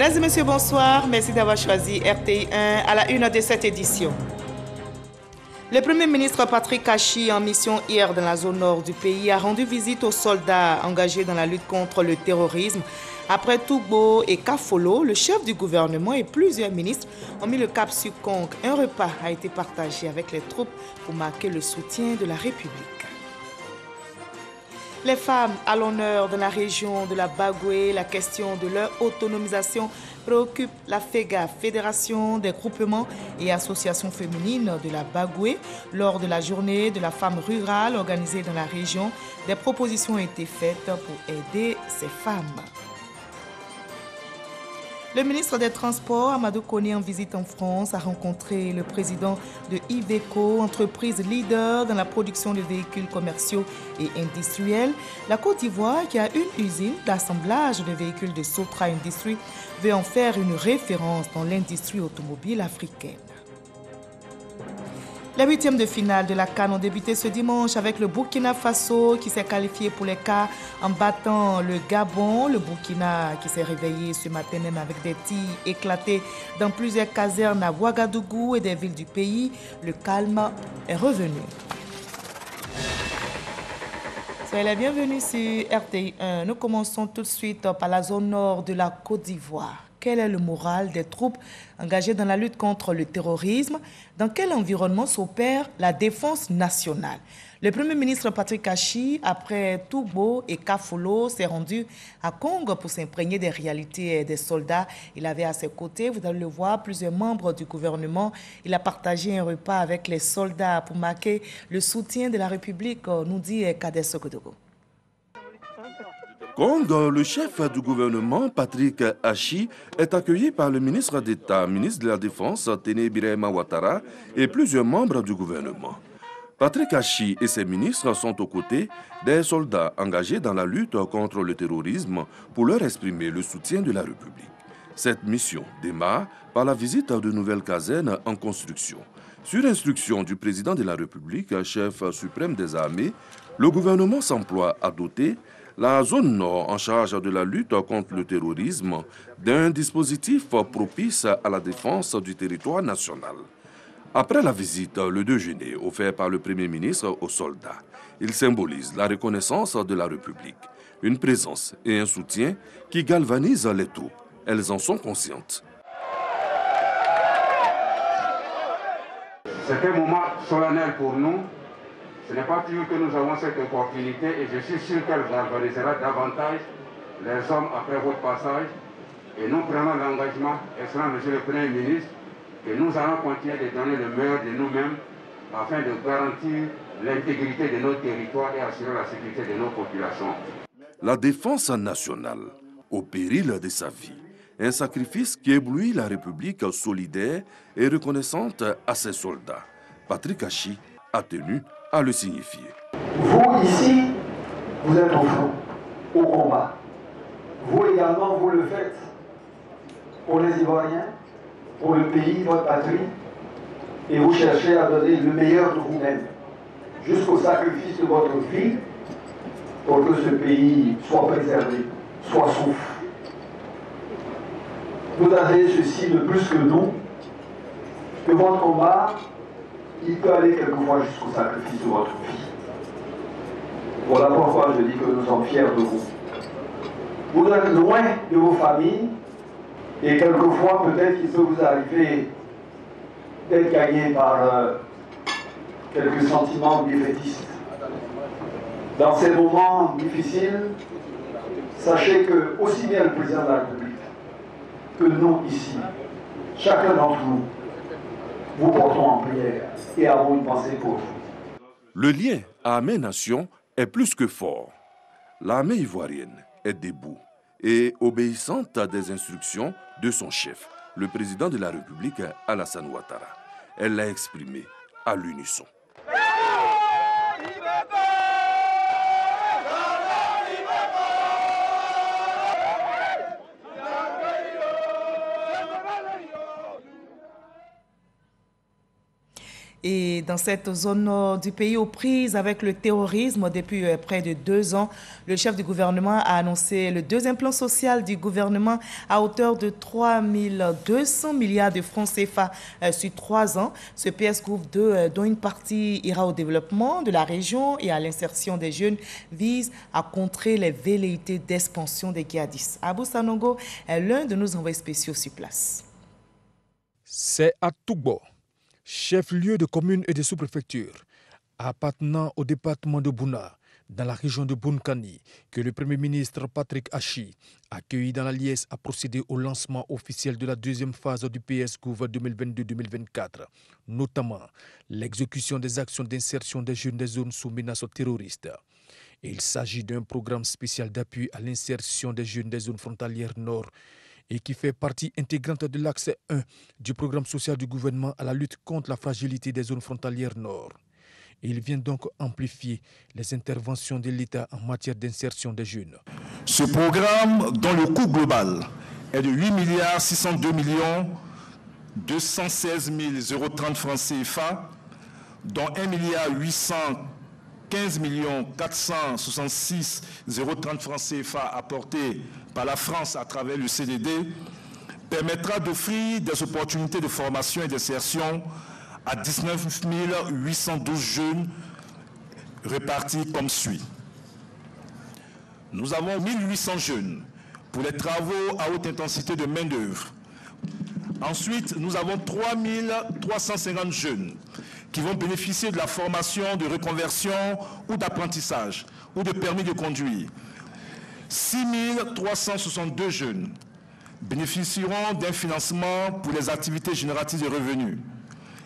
Mesdames et messieurs, bonsoir. Merci d'avoir choisi RTI1 à la une de cette édition. Le Premier ministre Patrick Achi, en mission hier dans la zone nord du pays, a rendu visite aux soldats engagés dans la lutte contre le terrorisme. Après Tougbo et Kafolo, le chef du gouvernement et plusieurs ministres ont mis le cap sur Kong. Un repas a été partagé avec les troupes pour marquer le soutien de la République. Les femmes à l'honneur dans la région de la Bagoué, la question de leur autonomisation préoccupe la FEGA, Fédération des groupements et associations féminines de la Bagoué. Lors de la journée de la femme rurale organisée dans la région, des propositions ont été faites pour aider ces femmes. Le ministre des Transports, Amadou Koné, en visite en France, a rencontré le président de Iveco, entreprise leader dans la production de véhicules commerciaux et industriels. La Côte d'Ivoire, qui a une usine d'assemblage de véhicules de Sotra Industries, veut en faire une référence dans l'industrie automobile africaine. Les huitièmes de finale de la CAN ont débuté ce dimanche avec le Burkina Faso qui s'est qualifié pour les quarts en battant le Gabon. Le Burkina qui s'est réveillé ce matin même avec des tirs éclatés dans plusieurs casernes à Ouagadougou et des villes du pays. Le calme est revenu. Soyez les bienvenus sur RTI1. Nous commençons tout de suite par la zone nord de la Côte d'Ivoire. Quel est le moral des troupes engagées dans la lutte contre le terrorisme? Dans quel environnement s'opère la défense nationale? Le Premier ministre Patrick Achi, après Tougbo et Kafolo, s'est rendu à Kong pour s'imprégner des réalités des soldats. Il avait à ses côtés, vous allez le voir, plusieurs membres du gouvernement. Il a partagé un repas avec les soldats pour marquer le soutien de la République, nous dit Kader Sokodogo. Kong, le chef du gouvernement, Patrick Achi, est accueilli par le ministre d'État, ministre de la Défense, Téné Birahima Ouattara, et plusieurs membres du gouvernement. Patrick Achi et ses ministres sont aux côtés des soldats engagés dans la lutte contre le terrorisme pour leur exprimer le soutien de la République. Cette mission démarre par la visite de nouvelles casernes en construction. Sur instruction du président de la République, chef suprême des armées, le gouvernement s'emploie à doter la zone nord en charge de la lutte contre le terrorisme d'un dispositif propice à la défense du territoire national. Après la visite, le déjeuner offert par le Premier ministre aux soldats, il symbolise la reconnaissance de la République, une présence et un soutien qui galvanisent les troupes. Elles en sont conscientes. C'est un moment solennel pour nous. Ce n'est pas toujours que nous avons cette opportunité et je suis sûr qu'elle galvanisera davantage les hommes après votre passage. Et nous prenons l'engagement, excellent Monsieur le Premier ministre, que nous allons continuer de donner le meilleur de nous-mêmes afin de garantir l'intégrité de nos territoires et assurer la sécurité de nos populations. La défense nationale, au péril de sa vie, un sacrifice qui éblouit la République solidaire et reconnaissante à ses soldats. Patrick Achi a tenu à le signifier. Vous ici, vous êtes au front, au combat. Vous également, vous le faites pour les Ivoiriens, pour le pays, votre patrie, et vous cherchez à donner le meilleur de vous-même, jusqu'au sacrifice de votre vie, pour que ce pays soit préservé, soit souffle. Vous avez ceci de plus que nous, que votre combat, il peut aller quelquefois jusqu'au sacrifice de votre vie. Voilà pourquoi je dis que nous sommes fiers de vous. Vous êtes loin de vos familles et quelquefois peut-être qu'il peut vous arriver d'être gagné par quelques sentiments défaitistes. Dans ces moments difficiles, sachez que aussi bien le président de la République que nous ici, chacun d'entre nous, vous portons en prière et avons une pensée pour vous. Le lien armée-nation est plus que fort. L'armée ivoirienne est debout et obéissante à des instructions de son chef, le président de la République, Alassane Ouattara. Elle l'a exprimé à l'unisson. Et dans cette zone nord du pays aux prises avec le terrorisme depuis près de 2 ans, le chef du gouvernement a annoncé le deuxième plan social du gouvernement à hauteur de 3 200 milliards de francs CFA sur 3 ans. Ce PS Gouv 2, dont une partie ira au développement de la région et à l'insertion des jeunes, vise à contrer les velléités d'expansion des djihadistes. Abou Sanogo est l'un de nos envoyés spéciaux sur place. C'est à Tougbo, chef-lieu de commune et de sous-préfecture, appartenant au département de Bouna, dans la région de Bounkani, que le Premier ministre Patrick Achi, accueilli dans la liesse, a procédé au lancement officiel de la deuxième phase du PS Gouv 2022-2024, notamment l'exécution des actions d'insertion des jeunes des zones sous menace terroriste. Il s'agit d'un programme spécial d'appui à l'insertion des jeunes des zones frontalières nord et qui fait partie intégrante de l'axe 1 du programme social du gouvernement à la lutte contre la fragilité des zones frontalières nord. Il vient donc amplifier les interventions de l'État en matière d'insertion des jeunes. Ce programme, dont le coût global est de 8 602 216 030 francs CFA, dont 1 815 466 030 francs CFA apportés par la France à travers le CDD, permettra d'offrir des opportunités de formation et d'insertion à 19 812 jeunes répartis comme suit. Nous avons 1800 jeunes pour les travaux à haute intensité de main-d'œuvre. Ensuite, nous avons 3350 jeunes qui vont bénéficier de la formation de reconversion ou d'apprentissage ou de permis de conduire. 6362 jeunes bénéficieront d'un financement pour les activités génératrices de revenus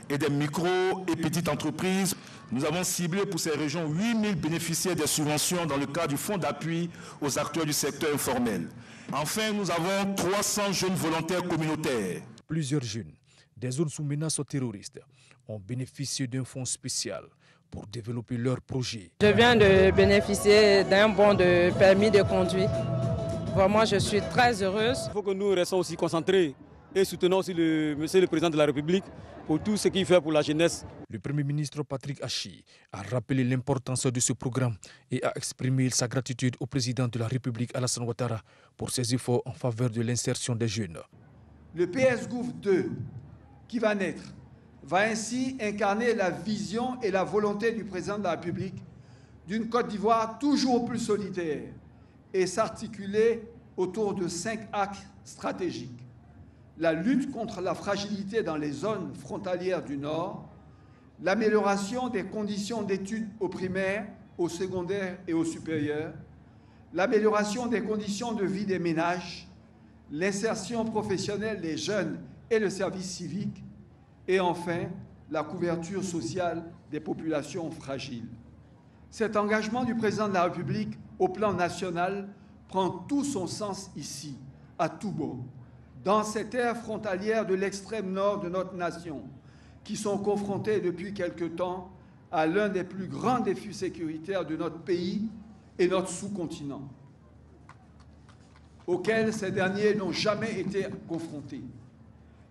et des micro et petites entreprises. Nous avons ciblé pour ces régions 8000 bénéficiaires des subventions dans le cadre du fonds d'appui aux acteurs du secteur informel. Enfin, nous avons 300 jeunes volontaires communautaires. Plusieurs jeunes des zones sous menace terroriste ont bénéficié d'un fonds spécial pour développer leurs projets. Je viens de bénéficier d'un bon de permis de conduire. Vraiment, je suis très heureuse. Il faut que nous restions aussi concentrés et soutenons aussi Monsieur le Président de la République pour tout ce qu'il fait pour la jeunesse. Le Premier ministre Patrick Achi a rappelé l'importance de ce programme et a exprimé sa gratitude au Président de la République Alassane Ouattara pour ses efforts en faveur de l'insertion des jeunes. Le PS Gouv 2 qui va naître va ainsi incarner la vision et la volonté du Président de la République d'une Côte d'Ivoire toujours plus solidaire et s'articuler autour de 5 axes stratégiques. La lutte contre la fragilité dans les zones frontalières du Nord, l'amélioration des conditions d'études au primaire, au secondaire et au supérieur, l'amélioration des conditions de vie des ménages, l'insertion professionnelle des jeunes et le service civique, et enfin la couverture sociale des populations fragiles. Cet engagement du Président de la République au plan national prend tout son sens ici, à Tougbo, dans cette aire frontalière de l'extrême nord de notre nation, qui sont confrontés depuis quelque temps à l'un des plus grands défis sécuritaires de notre pays et notre sous-continent, auxquels ces derniers n'ont jamais été confrontés.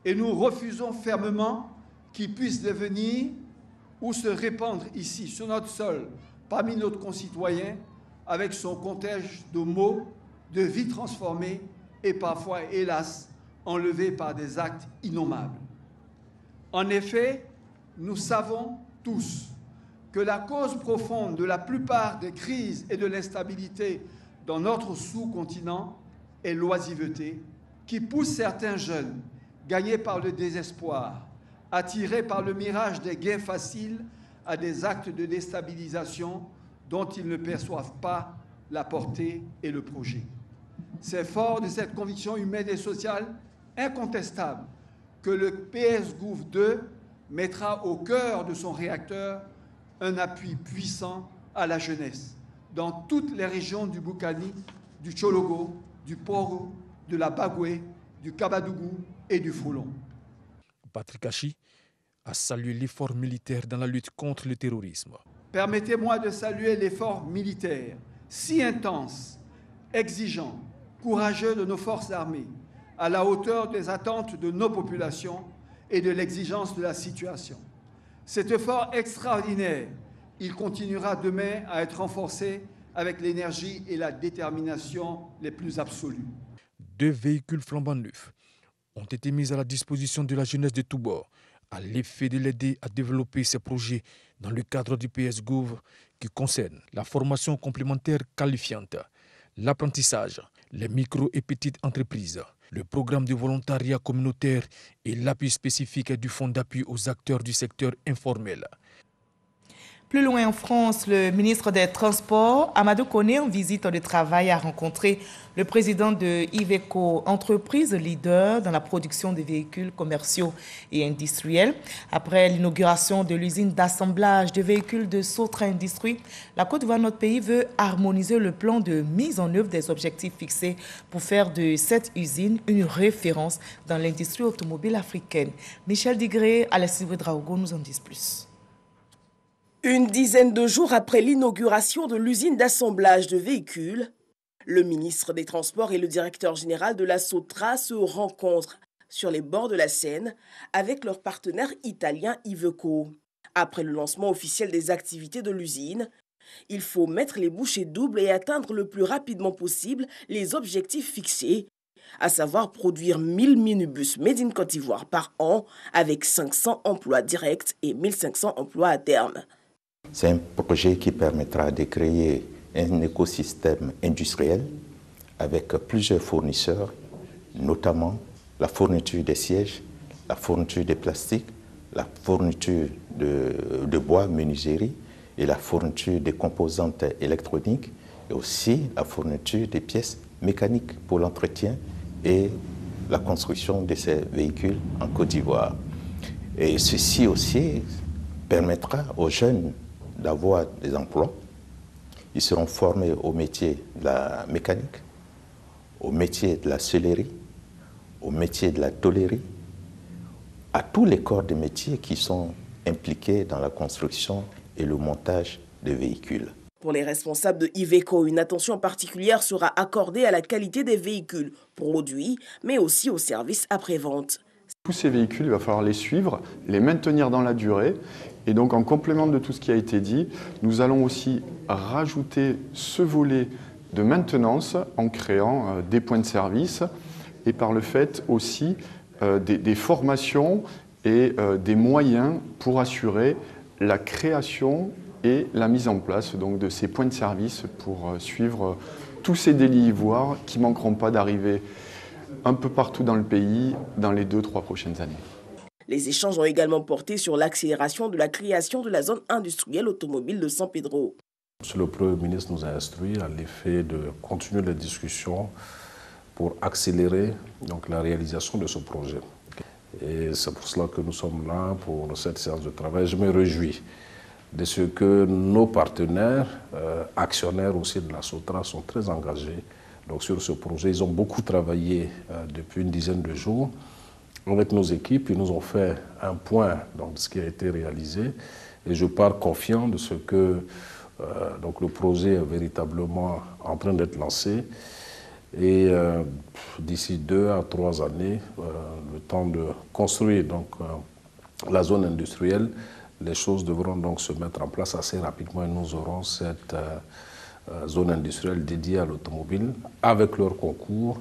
Et nous refusons fermement qu'ils puissent devenir ou se répandre ici, sur notre sol, parmi nos concitoyens, avec son cortège de mots, de vies transformées et parfois, hélas, enlevés par des actes innommables. En effet, nous savons tous que la cause profonde de la plupart des crises et de l'instabilité dans notre sous-continent est l'oisiveté qui pousse certains jeunes, gagnés par le désespoir, attirés par le mirage des gains faciles, à des actes de déstabilisation dont ils ne perçoivent pas la portée et le projet. C'est fort de cette conviction humaine et sociale incontestable que le PS Gouv 2 mettra au cœur de son réacteur un appui puissant à la jeunesse dans toutes les régions du Boukani, du Tchologo, du Poro, de la Bagoué, du Kabadougou et du Foulon. Patrick Achi a salué l'effort militaire dans la lutte contre le terrorisme. Permettez-moi de saluer l'effort militaire si intense, exigeant, courageux de nos forces armées, à la hauteur des attentes de nos populations et de l'exigence de la situation. Cet effort extraordinaire, il continuera demain à être renforcé avec l'énergie et la détermination les plus absolues. 2 véhicules flambant neufs ont été mis à la disposition de la jeunesse de tous bords, à l'effet de l'aider à développer ses projets dans le cadre du PS-Gouv qui concerne la formation complémentaire qualifiante, l'apprentissage, les micro et petites entreprises, le programme de volontariat communautaire et l'appui spécifique du fonds d'appui aux acteurs du secteur informel. Plus loin en France, le ministre des Transports, Amadou Koné, en visite de travail, a rencontré le président de Iveco, entreprise leader dans la production de véhicules commerciaux et industriels. Après l'inauguration de l'usine d'assemblage de véhicules de Sotra Industrie, la Côte d'Ivoire, notre pays, veut harmoniser le plan de mise en œuvre des objectifs fixés pour faire de cette usine une référence dans l'industrie automobile africaine. Michel Digré, Alexis Ouedraogo nous en disent plus. Une dizaine de jours après l'inauguration de l'usine d'assemblage de véhicules, le ministre des Transports et le directeur général de la Sotra se rencontrent sur les bords de la Seine avec leur partenaire italien Iveco. Après le lancement officiel des activités de l'usine, il faut mettre les bouchées doubles et atteindre le plus rapidement possible les objectifs fixés, à savoir produire 1000 minibus Made in Côte d'Ivoire par an avec 500 emplois directs et 1500 emplois à terme. C'est un projet qui permettra de créer un écosystème industriel avec plusieurs fournisseurs, notamment la fourniture des sièges, la fourniture des plastiques, la fourniture de bois, menuiserie et la fourniture des composantes électroniques et aussi la fourniture des pièces mécaniques pour l'entretien et la construction de ces véhicules en Côte d'Ivoire. Et ceci aussi permettra aux jeunes d'avoir des emplois. Ils seront formés au métier de la mécanique, au métier de la sellerie, au métier de la tôlerie, à tous les corps de métiers qui sont impliqués dans la construction et le montage de véhicules. Pour les responsables de Iveco, une attention particulière sera accordée à la qualité des véhicules produits, mais aussi au service après-vente. Tous ces véhicules, il va falloir les suivre, les maintenir dans la durée. Et donc, en complément de tout ce qui a été dit, nous allons aussi rajouter ce volet de maintenance en créant des points de service et par le fait aussi des formations et des moyens pour assurer la création et la mise en place donc, de ces points de service pour suivre tous ces délits ivoires qui ne manqueront pas d'arriver un peu partout dans le pays dans les 2-3 prochaines années. Les échanges ont également porté sur l'accélération de la création de la zone industrielle automobile de San Pedro. Le Premier ministre nous a instruit à l'effet de continuer les discussions pour accélérer donc, la réalisation de ce projet. Et c'est pour cela que nous sommes là pour cette séance de travail. Je me réjouis de ce que nos partenaires, actionnaires aussi de la Sotra, sont très engagés donc, sur ce projet. Ils ont beaucoup travaillé depuis une dizaine de jours avec nos équipes. Ils nous ont fait un point donc, de ce qui a été réalisé. Et je pars confiant de ce que donc, le projet est véritablement en train d'être lancé. Et d'ici 2 à 3 années, le temps de construire donc, la zone industrielle, les choses devront donc se mettre en place assez rapidement et nous aurons cette zone industrielle dédiée à l'automobile avec leur concours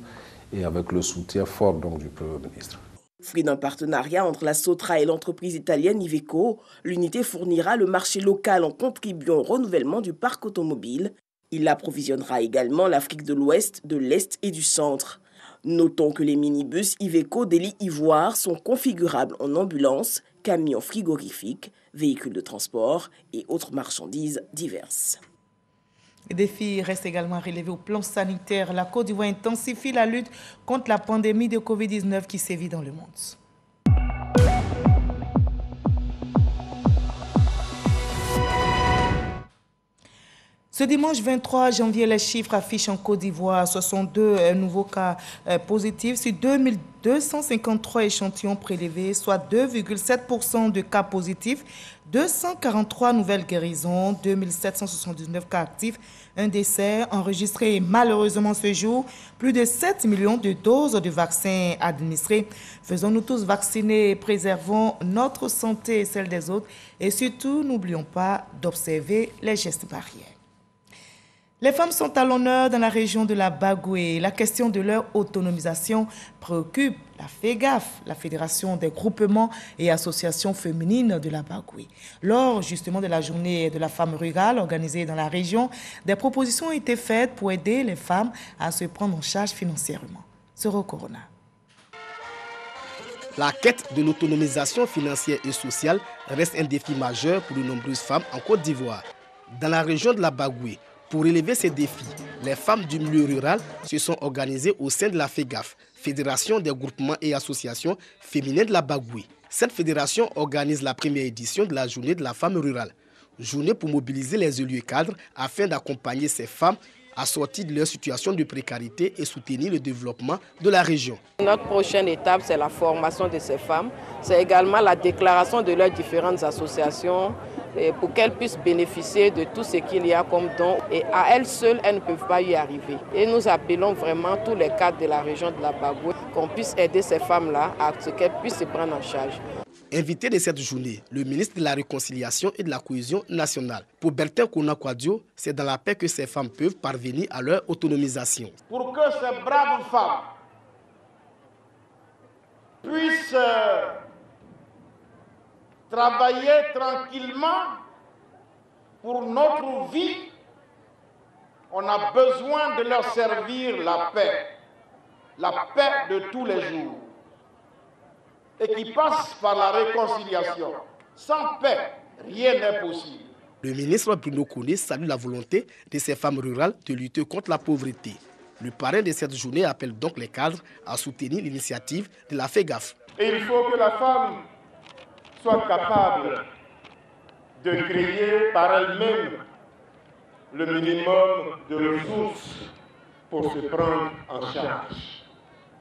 et avec le soutien fort donc, du Premier ministre. Fruit d'un partenariat entre la Sotra et l'entreprise italienne Iveco, l'unité fournira le marché local en contribuant au renouvellement du parc automobile. Il approvisionnera également l'Afrique de l'Ouest, de l'Est et du Centre. Notons que les minibus Iveco Deli Ivoire sont configurables en ambulance, camions frigorifiques, véhicules de transport et autres marchandises diverses. Les défis restent également relevés au plan sanitaire. La Côte d'Ivoire intensifie la lutte contre la pandémie de Covid-19 qui sévit dans le monde. Ce dimanche 23 janvier, les chiffres affichent en Côte d'Ivoire 62 nouveaux cas positifs sur 2253 échantillons prélevés, soit 2,7% de cas positifs, 243 nouvelles guérisons, 2779 cas actifs, un décès enregistré malheureusement ce jour, plus de 7 millions de doses de vaccins administrées. Faisons-nous tous vacciner, préservons notre santé et celle des autres et surtout n'oublions pas d'observer les gestes barrières. Les femmes sont à l'honneur dans la région de la Bagoué. La question de leur autonomisation préoccupe la FEGAF, la Fédération des groupements et associations féminines de la Bagoué. Lors justement de la journée de la femme rurale organisée dans la région, des propositions ont été faites pour aider les femmes à se prendre en charge financièrement. Soro Corona. La quête de l'autonomisation financière et sociale reste un défi majeur pour de nombreuses femmes en Côte d'Ivoire. Dans la région de la Bagoué, pour relever ces défis, les femmes du milieu rural se sont organisées au sein de la FEGAF, Fédération des groupements et associations féminines de la Bagoué. Cette fédération organise la première édition de la journée de la femme rurale. Journée pour mobiliser les élus cadres afin d'accompagner ces femmes à sortir de leur situation de précarité et soutenir le développement de la région. Notre prochaine étape, c'est la formation de ces femmes. C'est également la déclaration de leurs différentes associations pour qu'elles puissent bénéficier de tout ce qu'il y a comme don. Et à elles seules, elles ne peuvent pas y arriver. Et nous appelons vraiment tous les cadres de la région de la Bagoué qu'on puisse aider ces femmes-là à ce qu'elles puissent se prendre en charge. Invité de cette journée, le ministre de la Réconciliation et de la Cohésion nationale. Pour Bertin Kona-Kwadio, c'est dans la paix que ces femmes peuvent parvenir à leur autonomisation. Pour que ces braves femmes puissent travailler tranquillement pour notre vie, on a besoin de leur servir la paix de tous les jours, et qui passe par la réconciliation. Sans paix, rien n'est possible. Le ministre Bruno Kone salue la volonté de ces femmes rurales de lutter contre la pauvreté. Le parrain de cette journée appelle donc les cadres à soutenir l'initiative de la FEGAF. Et il faut que la femme soit capable de créer par elle-même le minimum de ressources pour se prendre en charge,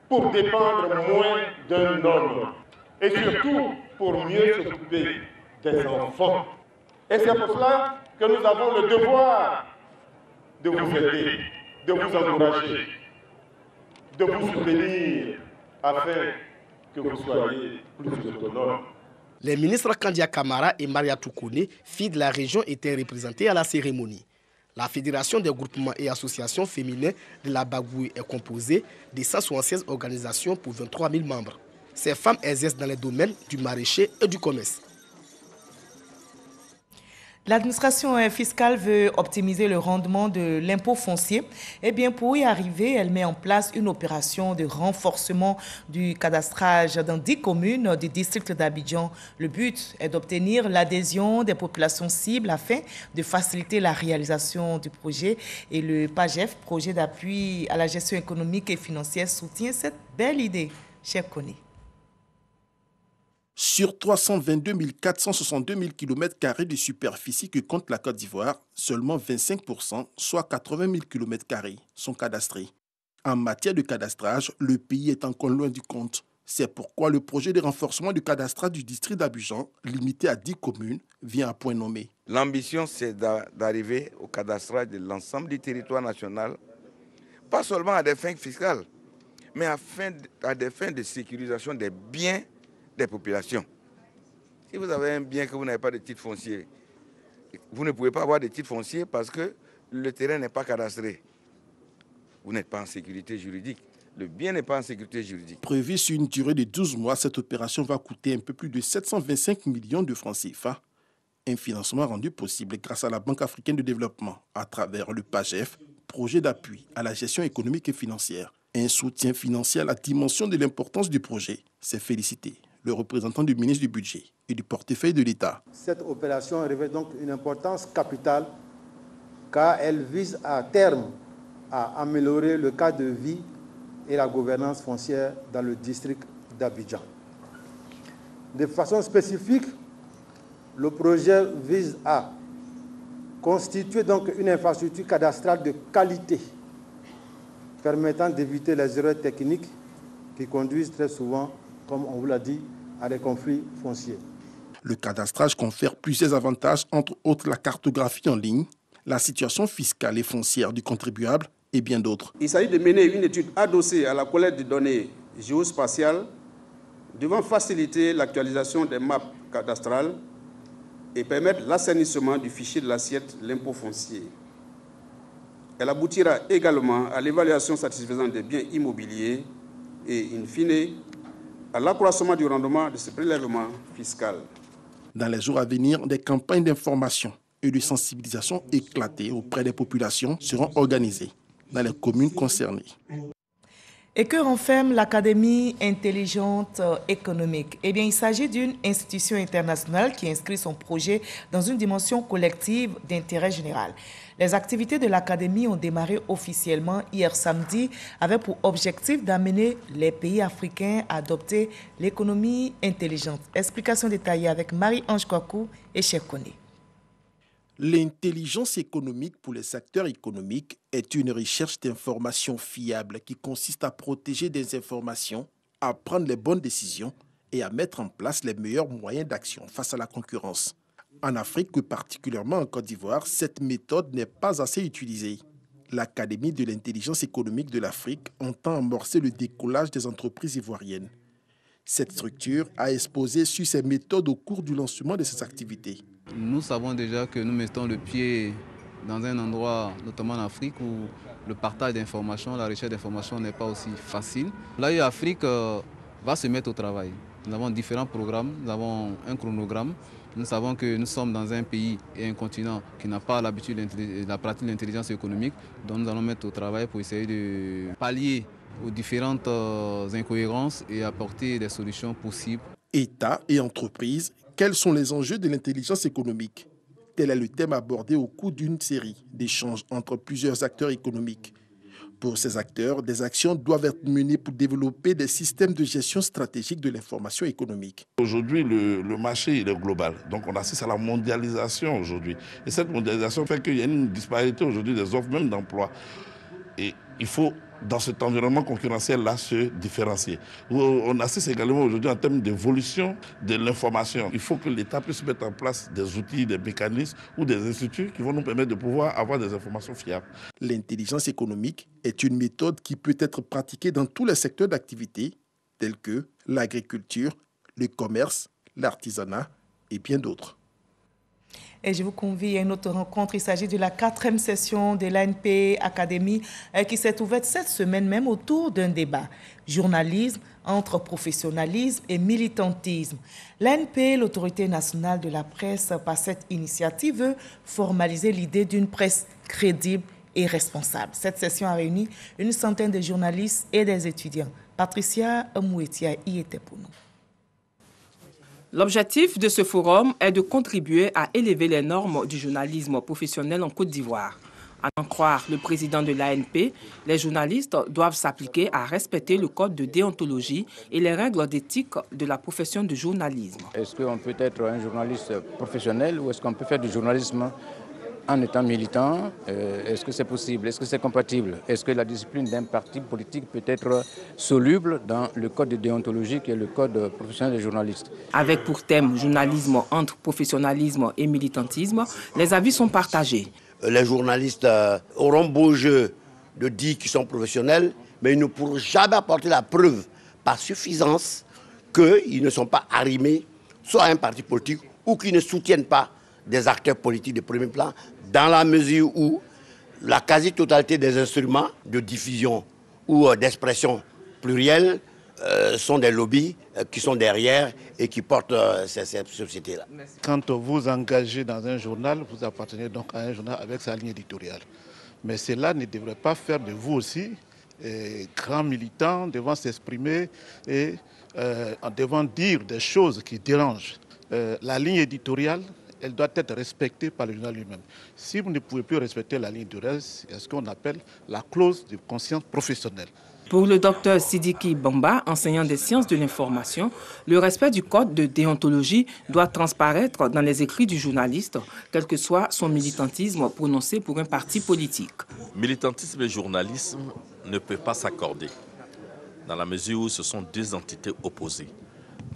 pour dépendre moins d'un homme et surtout pour mieux s'occuper des enfants. Et c'est pour cela que nous avons le devoir de vous aider, de vous encourager, de vous soutenir afin que vous soyez plus autonomes. Les ministres Kandia Kamara et Maria Toukone, filles de la région, étaient représentés à la cérémonie. La Fédération des groupements et associations féminines de la Bagoué est composée de 176 organisations pour 23 000 membres. Ces femmes exercent dans les domaines du maraîcher et du commerce. L'administration fiscale veut optimiser le rendement de l'impôt foncier. Eh bien, pour y arriver, elle met en place une opération de renforcement du cadastrage dans 10 communes du district d'Abidjan. Le but est d'obtenir l'adhésion des populations cibles afin de faciliter la réalisation du projet. Et le PAGEF, projet d'appui à la gestion économique et financière, soutient cette belle idée. Cher Kone. Sur 322 462 000 km² de superficie que compte la Côte d'Ivoire, seulement 25%, soit 80 000 km², sont cadastrés. En matière de cadastrage, le pays est encore loin du compte. C'est pourquoi le projet de renforcement du cadastrage du district d'Abidjan, limité à 10 communes, vient à point nommé. L'ambition, c'est d'arriver au cadastrage de l'ensemble du territoire national, pas seulement à des fins fiscales, mais à des fins de sécurisation des biens des populations. Si vous avez un bien que vous n'avez pas de titre foncier, vous ne pouvez pas avoir de titre foncier parce que le terrain n'est pas cadastré. Vous n'êtes pas en sécurité juridique. Le bien n'est pas en sécurité juridique. Prévu sur une durée de 12 mois, cette opération va coûter un peu plus de 725 millions de francs CFA. Un financement rendu possible grâce à la Banque africaine de développement à travers le PAGEF, projet d'appui à la gestion économique et financière. Un soutien financier à la dimension de l'importance du projet. C'est félicité le représentant du ministre du Budget et du portefeuille de l'État. Cette opération revêt donc une importance capitale car elle vise à terme à améliorer le cadre de vie et la gouvernance foncière dans le district d'Abidjan. De façon spécifique, le projet vise à constituer donc une infrastructure cadastrale de qualité permettant d'éviter les erreurs techniques qui conduisent très souvent, comme on vous l'a dit, à des conflits fonciers. Le cadastrage confère plusieurs avantages, entre autres la cartographie en ligne, la situation fiscale et foncière du contribuable et bien d'autres. Il s'agit de mener une étude adossée à la collecte de données géospatiales devant faciliter l'actualisation des maps cadastrales et permettre l'assainissement du fichier de l'assiette l'impôt foncier. Elle aboutira également à l'évaluation satisfaisante des biens immobiliers et, in fine, à l'accroissement du rendement de ce prélèvement fiscal. Dans les jours à venir, des campagnes d'information et de sensibilisation éclatées auprès des populations seront organisées dans les communes concernées. Et que renferme l'Académie intelligente économique? Eh bien, il s'agit d'une institution internationale qui inscrit son projet dans une dimension collective d'intérêt général. Les activités de l'Académie ont démarré officiellement hier samedi avec pour objectif d'amener les pays africains à adopter l'économie intelligente. Explication détaillée avec Marie-Ange Kwaku et Cheikh Koné. L'intelligence économique pour les acteurs économiques est une recherche d'informations fiables qui consiste à protéger des informations, à prendre les bonnes décisions et à mettre en place les meilleurs moyens d'action face à la concurrence. En Afrique, et particulièrement en Côte d'Ivoire, cette méthode n'est pas assez utilisée. L'Académie de l'intelligence économique de l'Afrique entend amorcer le décollage des entreprises ivoiriennes. Cette structure a exposé sur ces méthodes au cours du lancement de ses activités. Nous savons déjà que nous mettons le pied dans un endroit, notamment en Afrique, où le partage d'informations, la recherche d'informations n'est pas aussi facile. L'AE Afrique va se mettre au travail. Nous avons différents programmes, nous avons un chronogramme. Nous savons que nous sommes dans un pays et un continent qui n'a pas l'habitude de la pratique de l'intelligence économique. Donc nous allons mettre au travail pour essayer de pallier aux différentes incohérences et apporter des solutions possibles. État et entreprises, quels sont les enjeux de l'intelligence économique? Tel est le thème abordé au cours d'une série d'échanges entre plusieurs acteurs économiques. Pour ces acteurs, des actions doivent être menées pour développer des systèmes de gestion stratégique de l'information économique. Aujourd'hui, le marché il est global. Donc on assiste à la mondialisation aujourd'hui. Et cette mondialisation fait qu'il y a une disparité aujourd'hui des offres même d'emploi. Et il faut, dans cet environnement concurrentiel-là, se différencier. On assiste également aujourd'hui en termes d'évolution de l'information. Il faut que l'État puisse mettre en place des outils, des mécanismes ou des instituts qui vont nous permettre de pouvoir avoir des informations fiables. L'intelligence économique est une méthode qui peut être pratiquée dans tous les secteurs d'activité, tels que l'agriculture, le commerce, l'artisanat et bien d'autres. Et je vous convie à une autre rencontre. Il s'agit de la 4e session de l'ANP Académie qui s'est ouverte cette semaine même autour d'un débat. Journalisme entre professionnalisme et militantisme. L'ANP, l'autorité nationale de la presse, par cette initiative, veut formaliser l'idée d'une presse crédible et responsable. Cette session a réuni une centaine de journalistes et des étudiants. Patricia Mouetia y était pour nous. L'objectif de ce forum est de contribuer à élever les normes du journalisme professionnel en Côte d'Ivoire. À en croire le président de l'ANP, les journalistes doivent s'appliquer à respecter le code de déontologie et les règles d'éthique de la profession de journalisme. Est-ce qu'on peut être un journaliste professionnel ou est-ce qu'on peut faire du journalisme en étant militant? Est-ce que c'est possible? Est-ce que c'est compatible? Est-ce que la discipline d'un parti politique peut être soluble dans le code de déontologie qui est le code professionnel des journalistes? Avec pour thème journalisme entre professionnalisme et militantisme, les avis sont partagés. Les journalistes auront beau jeu de dire qu'ils sont professionnels, mais ils ne pourront jamais apporter la preuve par suffisance qu'ils ne sont pas arrimés soit à un parti politique ou qu'ils ne soutiennent pas des acteurs politiques de premier plan, dans la mesure où la quasi-totalité des instruments de diffusion ou d'expression plurielle sont des lobbies qui sont derrière et qui portent ces sociétés-là. Quand vous engagez dans un journal, vous appartenez donc à un journal avec sa ligne éditoriale. Mais cela ne devrait pas faire de vous aussi grands militants devant s'exprimer et devant dire des choses qui dérangent. La ligne éditoriale, elle doit être respectée par le journal lui-même. Si vous ne pouvez plus respecter la ligne éditoriale, c'est ce qu'on appelle la clause de conscience professionnelle. Pour le docteur Sidiki Bamba, enseignant des sciences de l'information, le respect du code de déontologie doit transparaître dans les écrits du journaliste, quel que soit son militantisme prononcé pour un parti politique. Militantisme et journalisme ne peuvent pas s'accorder, dans la mesure où ce sont deux entités opposées.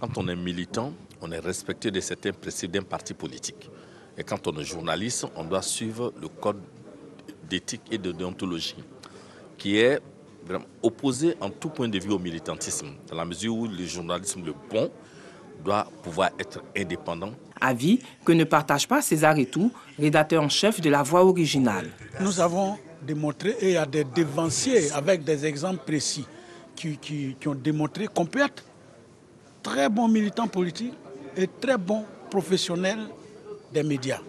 Quand on est militant, on est respecté de certains principes d'un parti politique. Et quand on est journaliste, on doit suivre le code d'éthique et de déontologie, qui est vraiment opposé en tout point de vue au militantisme, dans la mesure où le journalisme, le bon, doit pouvoir être indépendant. Avis que ne partage pas César Etou, rédacteur en chef de La Voix originale. Nous avons démontré, et il y a des dévanciers avec des exemples précis qui ont démontré qu'on peut être très bon militant politique et très bon professionnel des médias.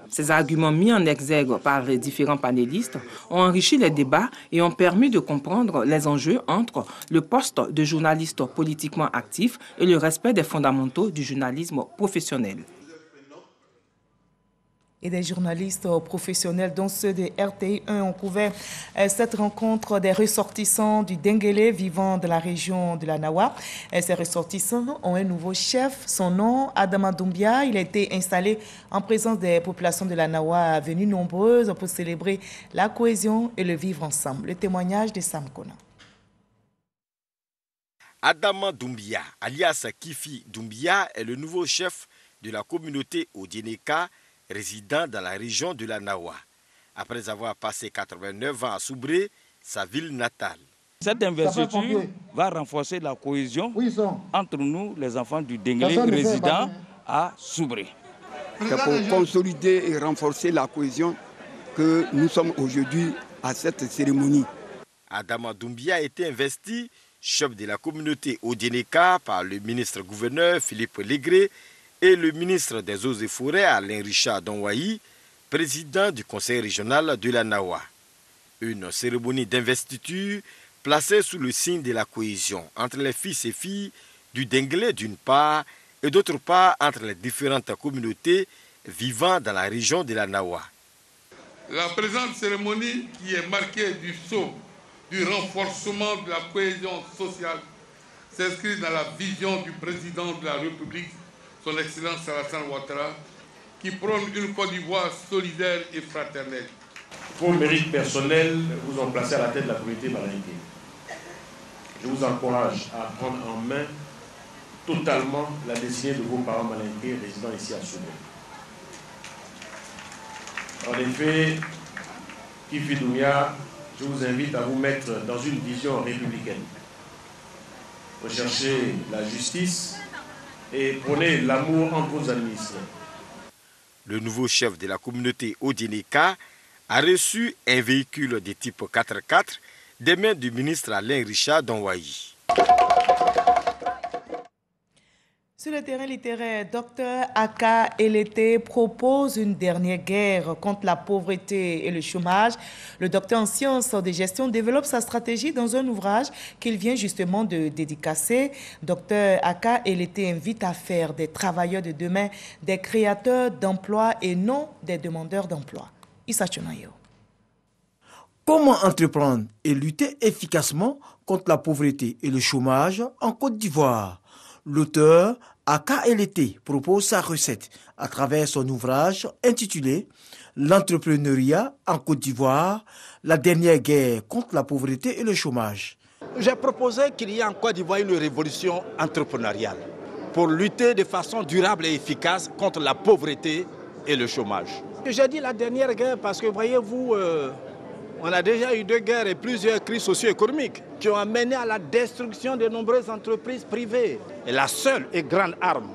Ces arguments mis en exergue par les différents panélistes ont enrichi les débats et ont permis de comprendre les enjeux entre le poste de journaliste politiquement actif et le respect des fondamentaux du journalisme professionnel. Et des journalistes professionnels, dont ceux de RTI1, ont couvert cette rencontre des ressortissants du Denguélé vivant de la région de la Nawa. Ces ressortissants ont un nouveau chef, son nom, Adama Doumbia. Il a été installé en présence des populations de la Nawa venues nombreuses pour célébrer la cohésion et le vivre ensemble. Le témoignage de Sam Kona. Adama Doumbia, alias Kifi Doumbia, est le nouveau chef de la communauté Odieneka, résident dans la région de la Nawa, après avoir passé 89 ans à Soubré, sa ville natale. Cette investiture va renforcer la cohésion entre nous, les enfants du Denguélé, résidents à Soubré. C'est pour consolider et renforcer la cohésion que nous sommes aujourd'hui à cette cérémonie. Adama Doumbia a été investi chef de la communauté Odieneka par le ministre-gouverneur Philippe Légré et le ministre des Eaux et Forêts, Alain Richard Donwayi, président du conseil régional de la Nawa. Une cérémonie d'investiture placée sous le signe de la cohésion entre les fils et filles du Denguélé d'une part et d'autre part entre les différentes communautés vivant dans la région de la Nawa. La présente cérémonie, qui est marquée du sceau du renforcement de la cohésion sociale, s'inscrit dans la vision du président de la République, son Excellence Alassane Ouattara, qui prône une Côte d'Ivoire solidaire et fraternelle. Vos mérites personnels vous ont placé à la tête de la communauté malinké. Je vous encourage à prendre en main totalement la destinée de vos parents malinké résidant ici à Soubré. En effet, Kifi Doumbia, je vous invite à vous mettre dans une vision républicaine. Recherchez la justice et prenez l'amour entre vos administrés. Le nouveau chef de la communauté Odieneka a reçu un véhicule de type 4x4 des mains du ministre Alain Richard Donwayi. Sur le terrain littéraire, Dr Aka Eleté propose une dernière guerre contre la pauvreté et le chômage. Le docteur en sciences de gestion développe sa stratégie dans un ouvrage qu'il vient justement de dédicacer. Dr Aka Eleté invite à faire des travailleurs de demain des créateurs d'emplois et non des demandeurs d'emploi. Issa Chunayo. Comment entreprendre et lutter efficacement contre la pauvreté et le chômage en Côte d'Ivoire? L'auteur Aka Eleté propose sa recette à travers son ouvrage intitulé « L'entrepreneuriat en Côte d'Ivoire, la dernière guerre contre la pauvreté et le chômage ». J'ai proposé qu'il y ait en Côte d'Ivoire une révolution entrepreneuriale pour lutter de façon durable et efficace contre la pauvreté et le chômage. J'ai dit la dernière guerre parce que, voyez-vous, on a déjà eu 2 guerres et plusieurs crises socio-économiques qui ont amené à la destruction de nombreuses entreprises privées. Et la seule et grande arme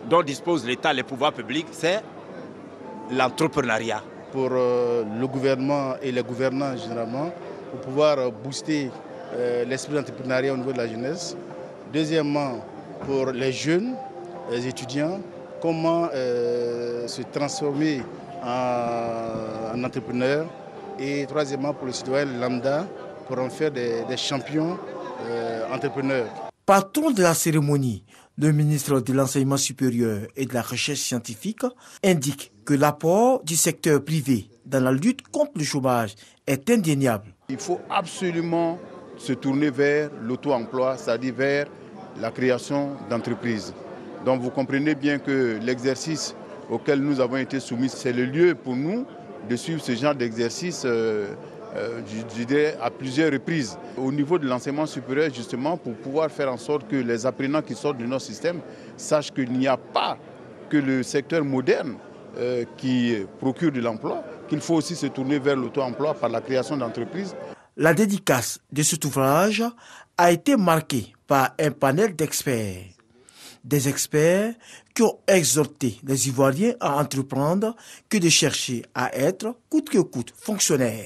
dont dispose l'État et les pouvoirs publics, c'est l'entrepreneuriat. Pour le gouvernement et les gouvernants généralement, pour pouvoir booster l'esprit d'entrepreneuriat au niveau de la jeunesse. Deuxièmement, pour les jeunes, les étudiants, comment se transformer en entrepreneur. Et troisièmement, pour le citoyen lambda, pour en faire des champions entrepreneurs. Patron de la cérémonie, le ministre de l'Enseignement supérieur et de la Recherche scientifique indique que l'apport du secteur privé dans la lutte contre le chômage est indéniable. Il faut absolument se tourner vers l'auto-emploi, c'est-à-dire vers la création d'entreprises. Donc vous comprenez bien que l'exercice auquel nous avons été soumis, c'est le lieu pour nous de suivre ce genre d'exercice, je dirais, à plusieurs reprises. Au niveau de l'enseignement supérieur, justement, pour pouvoir faire en sorte que les apprenants qui sortent de notre système sachent qu'il n'y a pas que le secteur moderne qui procure de l'emploi, qu'il faut aussi se tourner vers l'auto-emploi par la création d'entreprises. La dédicace de cet ouvrage a été marquée par un panel d'experts. Des experts qui ont exhorté les Ivoiriens à entreprendre que de chercher à être coûte que coûte fonctionnaires.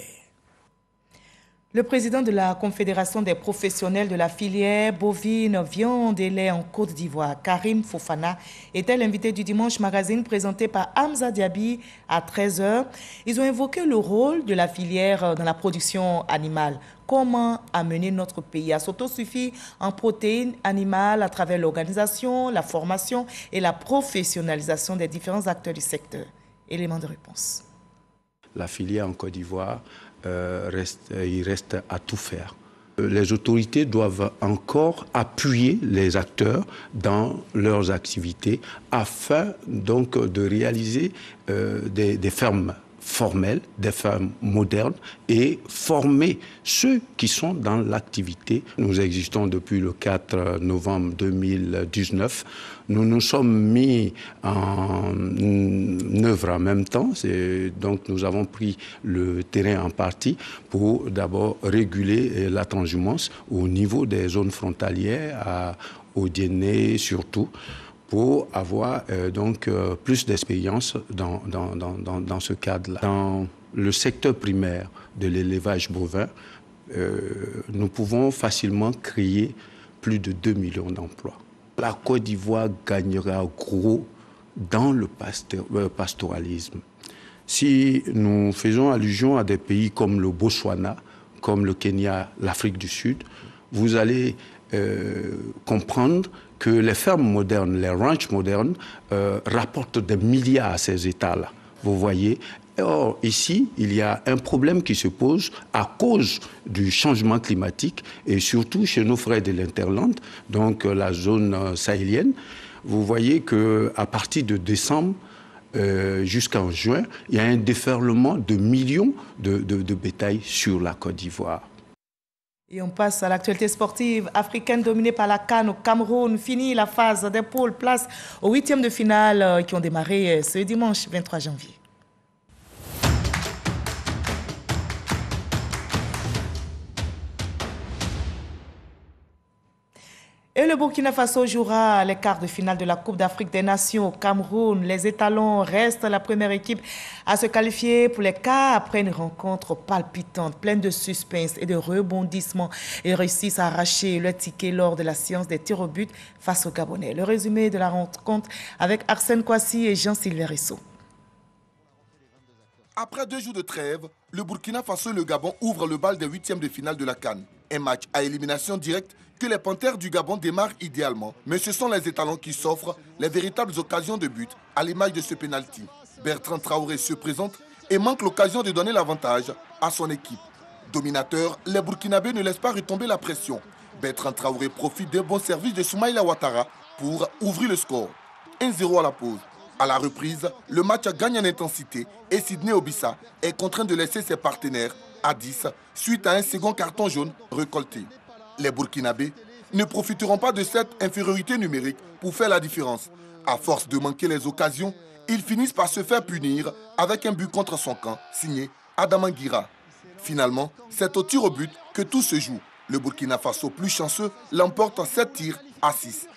Le président de la Confédération des professionnels de la filière bovine, viande et lait en Côte d'Ivoire, Karim Fofana, était l'invité du Dimanche Magazine présenté par Hamza Diaby à 13h. Ils ont évoqué le rôle de la filière dans la production animale. Comment amener notre pays à s'autosuffire en protéines animales à travers l'organisation, la formation et la professionnalisation des différents acteurs du secteur. Élément de réponse. La filière en Côte d'Ivoire, il reste à tout faire. Les autorités doivent encore appuyer les acteurs dans leurs activités afin donc de réaliser des fermes formelles, des fermes modernes et former ceux qui sont dans l'activité. Nous existons depuis le 4 novembre 2019. Nous nous sommes mis en œuvre en même temps. Donc nous avons pris le terrain en partie pour d'abord réguler la transhumance au niveau des zones frontalières, au Guinée surtout, pour avoir plus d'expérience dans ce cadre-là. Dans le secteur primaire de l'élevage bovin, nous pouvons facilement créer plus de 2 millions d'emplois. La Côte d'Ivoire gagnera gros dans le pastoralisme. Si nous faisons allusion à des pays comme le Botswana, comme le Kenya, l'Afrique du Sud, vous allez comprendre que les fermes modernes, les ranchs modernes rapportent des milliards à ces États-là. Vous voyez. Or, ici, il y a un problème qui se pose à cause du changement climatique et surtout chez nos frères de l'Interland, donc la zone sahélienne. Vous voyez qu'à partir de décembre jusqu'en juin, il y a un déferlement de millions de bétail sur la Côte d'Ivoire. Et on passe à l'actualité sportive africaine dominée par la CAN au Cameroun. Fini la phase des poules, place aux 8e de finale qui ont démarré ce dimanche 23 janvier. Et le Burkina Faso jouera les quarts de finale de la Coupe d'Afrique des Nations au Cameroun. Les étalons restent la première équipe à se qualifier pour les quarts après une rencontre palpitante, pleine de suspense et de rebondissements. Ils réussissent à arracher le ticket lors de la séance des tirs au but face aux Gabonais. Le résumé de la rencontre avec Arsène Kouassi et Jean-Sylvain Rissot. Après 2 jours de trêve, le Burkina Faso et le Gabon ouvrent le bal des 8e de finale de la CAN. Un match à élimination directe que les Panthères du Gabon démarrent idéalement. Mais ce sont les étalons qui s'offrent les véritables occasions de but à l'image de ce pénalty. Bertrand Traoré se présente et manque l'occasion de donner l'avantage à son équipe. Dominateur, les Burkinabés ne laissent pas retomber la pression. Bertrand Traoré profite d'un bon service de Soumaïla Ouattara pour ouvrir le score. 1-0 à la pause. À la reprise, le match gagne en intensité et Sidney Obissa est contraint de laisser ses partenaires à 10 suite à un second carton jaune récolté. Les Burkinabés ne profiteront pas de cette infériorité numérique pour faire la différence. À force de manquer les occasions, ils finissent par se faire punir avec un but contre son camp, signé Adama Guira. Finalement, c'est au tir au but que tout se joue. Le Burkina Faso, plus chanceux, l'emporte en 7 tirs à 6.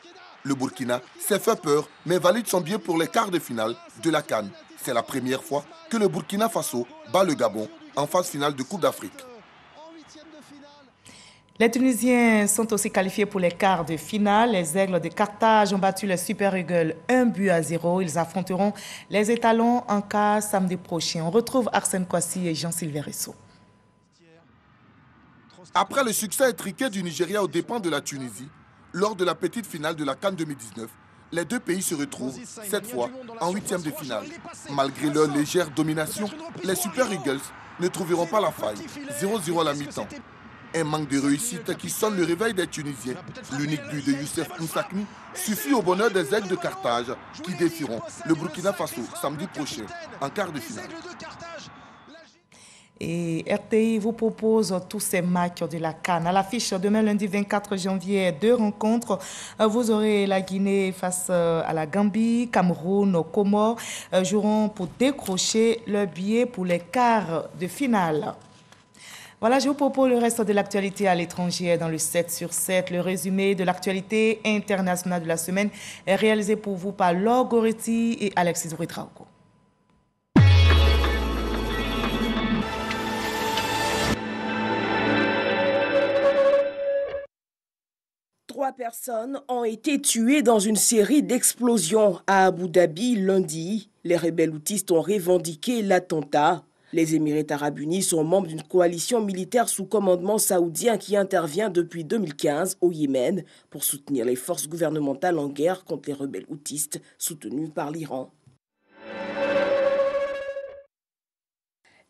Le Burkina s'est fait peur, mais valide son billet pour les quarts de finale de la CAN. C'est la première fois que le Burkina Faso bat le Gabon en phase finale de Coupe d'Afrique. Les Tunisiens sont aussi qualifiés pour les quarts de finale. Les Aigles de Carthage ont battu les Super Eagles 1-0. Ils affronteront les étalons en quart samedi prochain. On retrouve Arsène Kouassi et Jean-Sylvain Rissot. Après le succès étriqué du Nigeria aux dépens de la Tunisie, lors de la petite finale de la CAN 2019, les deux pays se retrouvent, cette fois, en 8e de finale. Malgré leur légère domination, les Super Eagles ne trouveront pas la faille. 0-0 à la mi-temps. Un manque de réussite qui sonne le réveil des Tunisiens. L'unique but de Youssef Moussakni suffit au bonheur des aigles de Carthage qui défieront le Burkina Faso samedi prochain en quart de finale. Et RTI vous propose tous ces matchs de la CAN. À l'affiche demain lundi 24 janvier, 2 rencontres. Vous aurez la Guinée face à la Gambie, Cameroun, Comores joueront pour décrocher leur billet pour les quarts de finale. Voilà, je vous propose le reste de l'actualité à l'étranger dans le 7 sur 7. Le résumé de l'actualité internationale de la semaine est réalisé pour vous par Laure Goretti et Alexis Zouretraoko. Trois personnes ont été tuées dans une série d'explosions à Abu Dhabi lundi. Les rebelles houthis ont revendiqué l'attentat. Les Émirats arabes unis sont membres d'une coalition militaire sous commandement saoudien qui intervient depuis 2015 au Yémen pour soutenir les forces gouvernementales en guerre contre les rebelles houthis soutenus par l'Iran.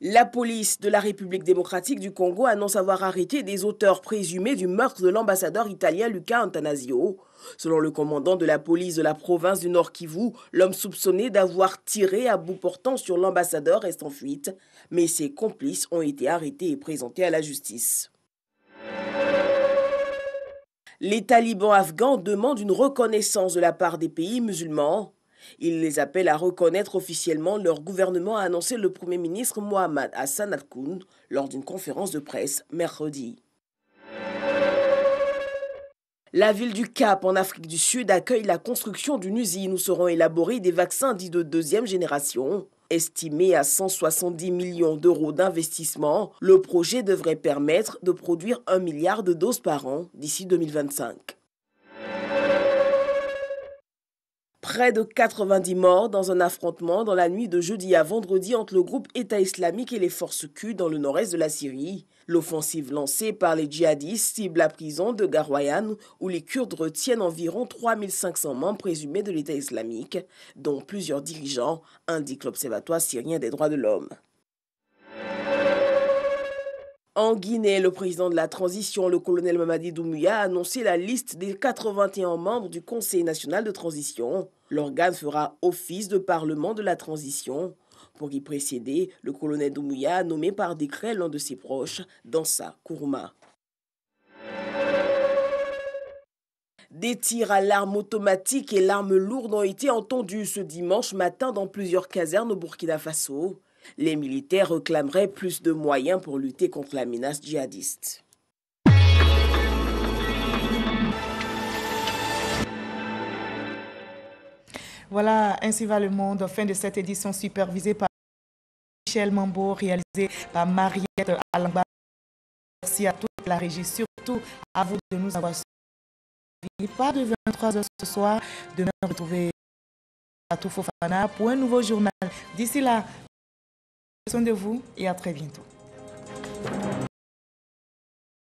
La police de la République démocratique du Congo annonce avoir arrêté des auteurs présumés du meurtre de l'ambassadeur italien Luca Antanasio. Selon le commandant de la police de la province du Nord Kivu, l'homme soupçonné d'avoir tiré à bout portant sur l'ambassadeur reste en fuite, mais ses complices ont été arrêtés et présentés à la justice. Les talibans afghans demandent une reconnaissance de la part des pays musulmans. Ils les appellent à reconnaître officiellement leur gouvernement, a annoncé le Premier ministre Mohamed Hassan Al-Koun lors d'une conférence de presse mercredi. La ville du Cap en Afrique du Sud accueille la construction d'une usine où seront élaborés des vaccins dits de deuxième génération. Estimé à 170 millions d'euros d'investissement, le projet devrait permettre de produire 1 milliard de doses par an d'ici 2025. Près de 90 morts dans un affrontement dans la nuit de jeudi à vendredi entre le groupe État islamique et les forces kurdes dans le nord-est de la Syrie. L'offensive lancée par les djihadistes cible la prison de Garoyan où les Kurdes retiennent environ 3500 membres présumés de l'État islamique, dont plusieurs dirigeants, indique l'Observatoire syrien des droits de l'homme. En Guinée, le président de la transition, le colonel Mamadi Doumbouya, a annoncé la liste des 81 membres du Conseil national de transition. L'organe fera office de parlement de la transition. Pour y précéder, le colonel Doumbouya a nommé par décret l'un de ses proches, Dansa Kourouma. Des tirs à l'arme automatique et l'arme lourde ont été entendus ce dimanche matin dans plusieurs casernes au Burkina Faso. Les militaires réclameraient plus de moyens pour lutter contre la menace djihadiste. Voilà, ainsi va le monde. Fin de cette édition supervisée par Michel Mambo, réalisée par Mariette Alamba. Merci à toute la régie, surtout à vous de nous avoir suivis. Pas de 23h ce soir. Demain, retrouvez Fatou Fofana pour un nouveau journal. D'ici là, prenez soin de vous et à très bientôt.